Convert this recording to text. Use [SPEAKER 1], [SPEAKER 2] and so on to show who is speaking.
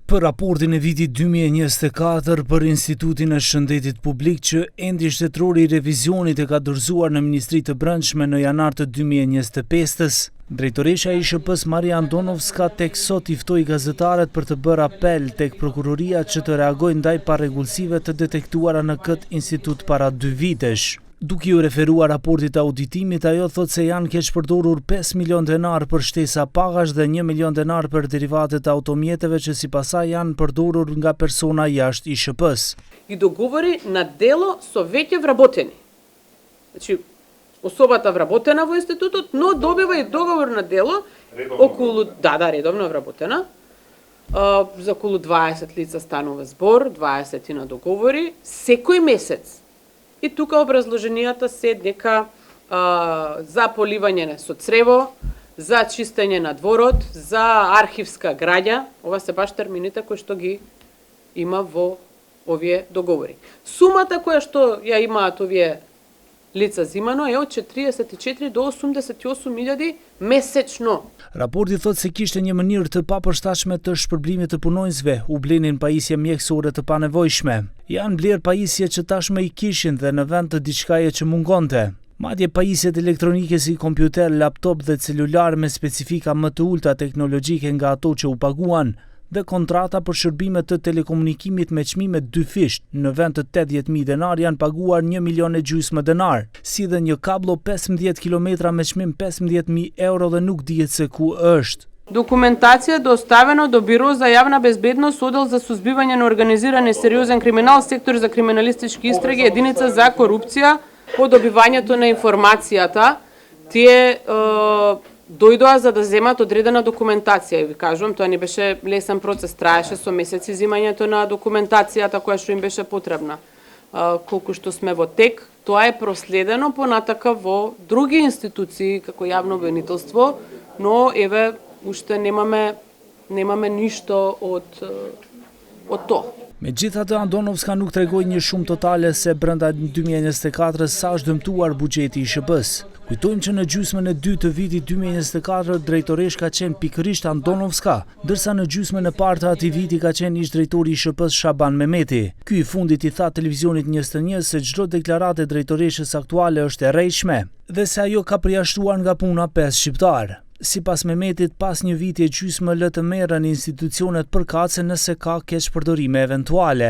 [SPEAKER 1] Për raportin e vitit 2024 për Institutin e Shëndetit Publik që endi shtetëror i revizionit e ka dorëzuar në Ministri të Brendshme në janar të 2025-s, drejtoresha e ISHP-s Maria Andonovska tek sot i ftoi gazetarët për të bërë apel tek prokuroria që të reagojë ndaj parregullsive të detektuara në këtë institut para 2 vitesh. Duke u referuar raportit të auditimit, ajo thot se janë keq përdorur 5 milion denar për shtesa pagash dhe 1 milion denar për derivatet të automjeteve që sipas saj janë përdorur nga persona jashtë ISHP-s.
[SPEAKER 2] И договори на дело со веќе вработени. Значи, особата вработена во институтот, но добива и договор на дело околу, редовно вработена. За околу 20 лица станува збор, 20 на договори, секој месец. И тука образложенијата се дека за поливање со црево, за чистење на дворот, за архивска граѓа, ова се баш термините кои што ги има во овие договори. Сумата која што ја имаат овие лица зимано е од 44 до 88 милиарди месечно.
[SPEAKER 1] Raporti thot se kishte një mënyrë të papërshtatshme të shpërblimit të punonjësve, u blenin pajisje mjekësore të panevojshme. Janë bler pajisje që tashmë i kishin dhe në vend të diçkaje që mungonte. Madje pajisjet elektronike si kompjuter, laptop dhe celular me specifika më të ulta teknologjike nga ato që u paguan, dhe kontrata për shërbime të telekomunikimit me çmime 2 fisht, në vend të 80.000 denar janë paguar 1,5 milion denar, si dhe një kablo 15 kilometra me çmim 15.000 euro dhe nuk dihet se ku është.
[SPEAKER 2] Документација доставено до Биро за јавна безбедност, одел за сузбивање на организиран и сериозен криминал, сектор за криминалистички истраги, единица за корупција по добивањето на информацијата. Тие дојдоа за да земат одредена документација. И ви кажувам, тоа не беше лесен процес, траеше со месеци земањето на документацијата која што им беше потребна. Колку што сме во тек, тоа е проследено понатака во други институции како јавно обвинителство, но еве уште немаме ништо од тоа.
[SPEAKER 1] Megjithatë, Andonovska nuk tregoi një shumë totale se brenda 2024 sa është dëmtuar buxheti i ISHP-s. Kujtojmë që në gjysmën e 2 të vitit 2024 drejtoresh ka qenë pikërisht Andonovska, ndërsa në gjysmën e parë të atij viti ka qenë ish drejtori i ISHP-s Shaban Mehmeti. Ky i fundit i tha televizionit 21 se çdo deklaratë e drejtoreshës aktuale është e rrejshme dhe se ajo ka përjashtuar nga puna 5 shqiptar. Sipas Mehmetit, pas një viti e gjysmë lë të merren institucionet përkatëse nëse ka keqpërdorime eventuale.